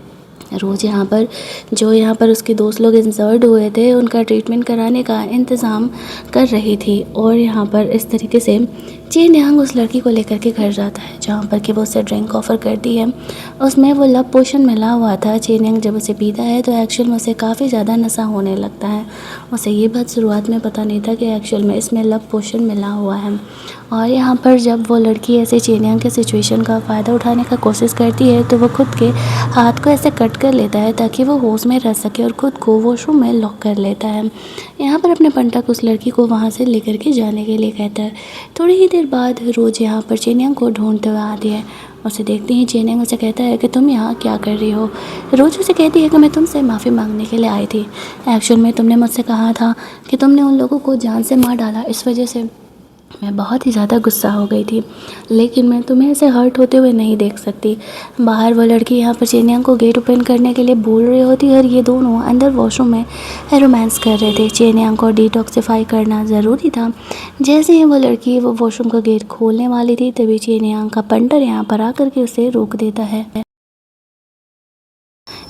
रोज़ यहाँ पर उसके दोस्त लोग इंजर्ड हुए थे, उनका ट्रीटमेंट कराने का इंतज़ाम कर रही थी, और यहाँ पर इस तरीके से जेनियंग उस लड़की को लेकर के घर जाता है, जहाँ पर कि वो उसे ड्रिंक ऑफ़र करती है। उसमें वो लव पोशन मिला हुआ था। जेनियंग जब उसे पीता है तो एक्चुअल में उसे काफ़ी ज़्यादा नशा होने लगता है। उसे ये बात शुरुआत में पता नहीं था कि एक्चुअल में इसमें लव पोशन मिला हुआ है। और यहाँ पर जब वो लड़की ऐसे जेनियंग के सिचुएशन का फ़ायदा उठाने का कोशिश करती है, तो वो खुद के हाथ को ऐसे कट कर लेता है ताकि वो होश में रह सके, और ख़ुद को वॉशरूम में लॉक कर लेता है। यहाँ पर अपने पंटक उस लड़की को वहाँ से लेकर के जाने के लिए कहता है। थोड़ी ही देर बाद रोज़ यहाँ पर जेनियंग को ढूंढते हुए आती है। उसे देखते ही जेनियंग उसे कहता है कि तुम यहाँ क्या कर रही हो। रोज़ उसे कहती है कि मैं तुमसे माफ़ी मांगने के लिए आई थी। एक्चुअल में तुमने मुझसे कहा था कि तुमने उन लोगों को जान से मार डाला, इस वजह से मैं बहुत ही ज़्यादा गुस्सा हो गई थी, लेकिन मैं तुम्हें ऐसे हर्ट होते हुए नहीं देख सकती। बाहर वो लड़की यहाँ पर जेनियंग को गेट ओपन करने के लिए बोल रही होती है, और ये दोनों अंदर वॉशरूम में रोमांस कर रहे थे। जेनियंग को डिटॉक्सिफाई करना ज़रूरी था। जैसे ही वो लड़की वो वॉशरूम का गेट खोलने वाली थी, तभी जेनियंग का पंटर यहाँ पर आकर के उसे रोक देता है।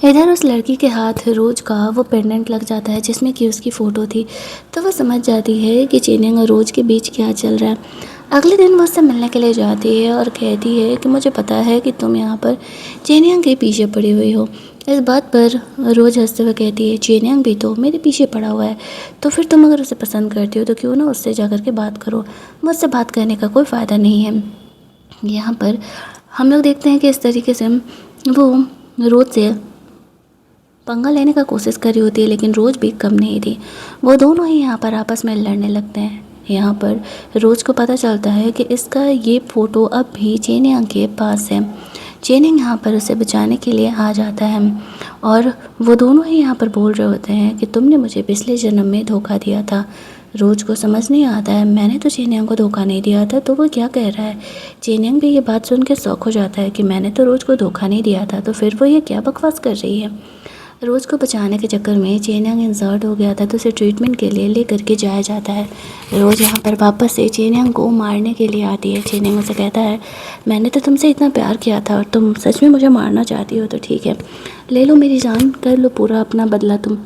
इधर उस लड़की के हाथ रोज का वो पेंडेंट लग जाता है जिसमें कि उसकी फ़ोटो थी, तो वो समझ जाती है कि जेनियंग और रोज के बीच क्या चल रहा है। अगले दिन वो उससे मिलने के लिए जाती है और कहती है कि मुझे पता है कि तुम यहाँ पर जेनियंग के पीछे पड़ी हुई हो। इस बात पर रोज हंसते हुए कहती है, जेनियंग भी तो मेरे पीछे पड़ा हुआ है, तो फिर तुम अगर उसे पसंद करती हो तो क्यों ना उससे जाकर के बात करो, मुझसे बात करने का कोई फ़ायदा नहीं है। यहाँ पर हम लोग देखते हैं कि इस तरीके से वो रोज से पंगा लेने का कोशिश करी होती है, लेकिन रोज़ भी कम नहीं थी। वो दोनों ही यहाँ पर आपस में लड़ने लगते हैं। यहाँ पर रोज़ को पता चलता है कि इसका ये फ़ोटो अब भी जेनियंग के पास है। जेनियंग यहाँ पर उसे बचाने के लिए आ जाता है, और वो दोनों ही यहाँ पर बोल रहे होते हैं कि तुमने मुझे पिछले जन्म में धोखा दिया था। रोज़ को समझ नहीं आता है, मैंने तो जेनियंग को धोखा नहीं दिया था, तो वो क्या कह रहा है। जेनियंग भी ये बात सुन के शौक हो जाता है कि मैंने तो रोज़ को धोखा नहीं दिया था, तो फिर वो ये क्या बकवास कर रही है। रोज़ को बचाने के चक्कर में जेनियंग इंजर्ड हो गया था, तो उसे ट्रीटमेंट के लिए लेकर के जाया जाता है। रोज़ यहाँ पर वापस से जेनियंग को मारने के लिए आती है। जेनियंग उसे कहता है, मैंने तो तुमसे इतना प्यार किया था और तुम सच में मुझे मारना चाहती हो, तो ठीक है, ले लो मेरी जान, कर लो पूरा अपना बदला तुम।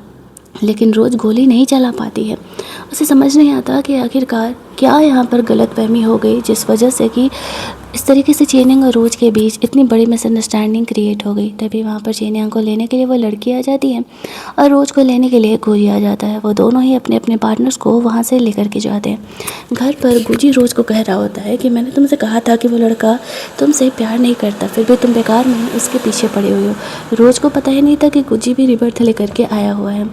लेकिन रोज़ गोली नहीं चला पाती है। उसे समझ नहीं आता कि आखिरकार क्या यहाँ पर गलतफहमी हो गई, जिस वजह से कि इस तरीके से जेनियंग और रोज़ के बीच इतनी बड़ी मिसअंडरस्टैंडिंग क्रिएट हो गई। तभी वहाँ पर जेनियंग को लेने के लिए वो लड़की आ जाती है, और रोज़ को लेने के लिए गुजी आ जाता है। वो दोनों ही अपने अपने पार्टनर्स को वहाँ से लेकर के जाते हैं। घर पर गुजी रोज़ को कह रहा होता है कि मैंने तुमसे कहा था कि वो लड़का तुमसे प्यार नहीं करता, फिर भी तुम बेकार में उसके पीछे पड़े हुए हो। रोज़ को पता ही नहीं था कि गुजी भी रिबर्थ लेकर के आया हुआ है।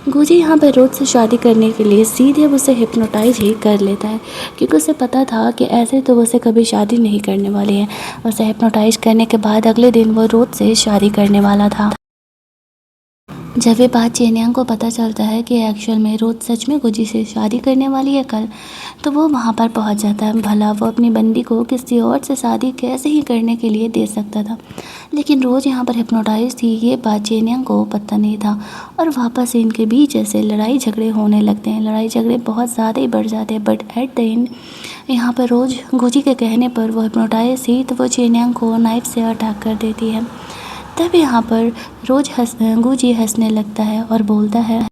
गुजी यहाँ पर रोज़ से शादी करने के लिए सीधे उसे हिप्नोटाइज ही कर लेता है, क्योंकि उसे पता था कि ऐसे तो उसे कभी शादी नहीं करने वाली है। उसे हिप्नोटाइज करने के बाद अगले दिन वो रोज़ से शादी करने वाला था। जब ये बात जेनियंग को पता चलता है कि एक्चुअल में रोज़ सच में गुजी से शादी करने वाली है कल, तो वो वहाँ पर पहुँच जाता है। भला वो अपनी बंदी को किसी और से शादी कैसे ही करने के लिए दे सकता था, लेकिन रोज़ यहाँ पर हिप्नोटाइज थी, ये बात जेनियंग को पता नहीं था। और वापस इनके बीच ऐसे लड़ाई झगड़े होने लगते हैं। लड़ाई झगड़े बहुत ज़्यादा ही बढ़ जाते हैं, बट एट द एंड यहाँ पर रोज़ गुजी के कहने पर वो हिप्नोटाइज थी, तो वो जेनियंग को नाइफ से अटैक कर देती है। तब यहाँ पर रोज़ गुजी हंसने लगता है और बोलता है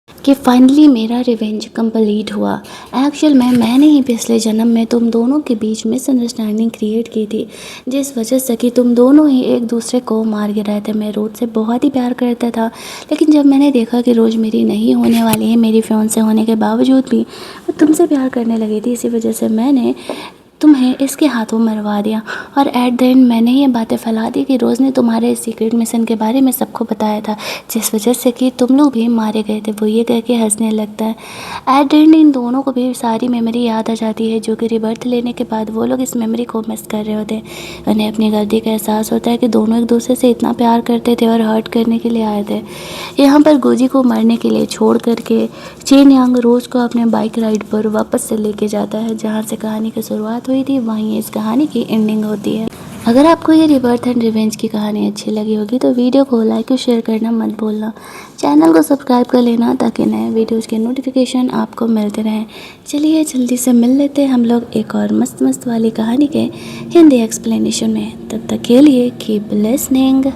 कि फाइनली मेरा रिवेंज कंप्लीट हुआ। एक्चुअल में मैंने ही पिछले जन्म में तुम दोनों के बीच मिसअंडरस्टैंडिंग क्रिएट की थी, जिस वजह से कि तुम दोनों ही एक दूसरे को मार गिराए थे। मैं रोज़ से बहुत ही प्यार करता था, लेकिन जब मैंने देखा कि रोज़ मेरी नहीं होने वाली है, मेरी फियांसे होने के बावजूद भी वो तुमसे प्यार करने लगी थी, इसी वजह से मैंने तुम्हें इसके हाथों मरवा दिया और एट द एंड मैंने ये बातें फैला दी कि रोज़ ने तुम्हारे सीक्रेट मिशन के बारे में सबको बताया था, जिस वजह से कि तुम लोग भी मारे गए थे। वो ये कह के हंसने लगता है। एट द एंड इन दोनों को भी सारी मेमोरी याद आ जाती है, जो कि रिबर्थ लेने के बाद वो लोग इस मेमोरी को मिस कर रहे होते हैं। उन्हें अपनी गलती का एहसास होता है कि दोनों एक दूसरे से इतना प्यार करते थे और हर्ट करने के लिए आए थे। यहाँ पर गोजी को मरने के लिए छोड़ करके चेन यांग रोज़ को अपने बाइक राइड पर वापस से लेके जाता है। जहाँ से कहानी की शुरुआत हुई थी वहीं इस कहानी की एंडिंग होती है। अगर आपको ये रिबर्थ एंड रिवेंज की कहानी अच्छी लगी होगी तो वीडियो को लाइक और शेयर करना मत भूलना। चैनल को सब्सक्राइब कर लेना ताकि नए वीडियोज़ के नोटिफिकेशन आपको मिलते रहें। चलिए जल्दी से मिल लेते हैं हम लोग एक और मस्त मस्त वाली कहानी के हिंदी एक्सप्लेनेशन में। तब तक के लिए कीप लिसनिंग।